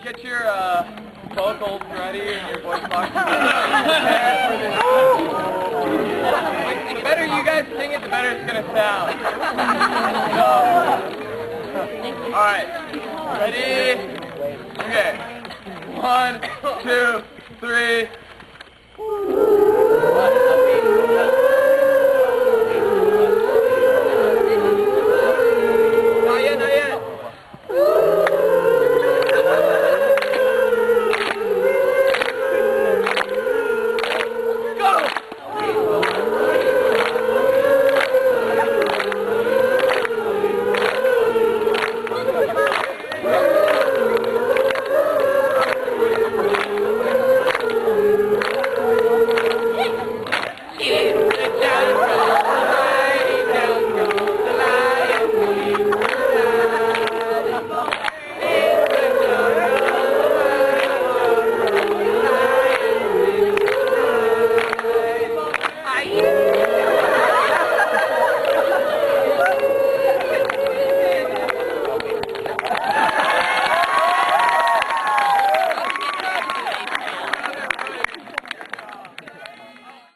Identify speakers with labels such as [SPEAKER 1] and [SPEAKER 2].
[SPEAKER 1] get your vocals ready and your voice box. The better you guys sing it, the better it's gonna sound. So, all right, ready? Okay. 1, 2, 3.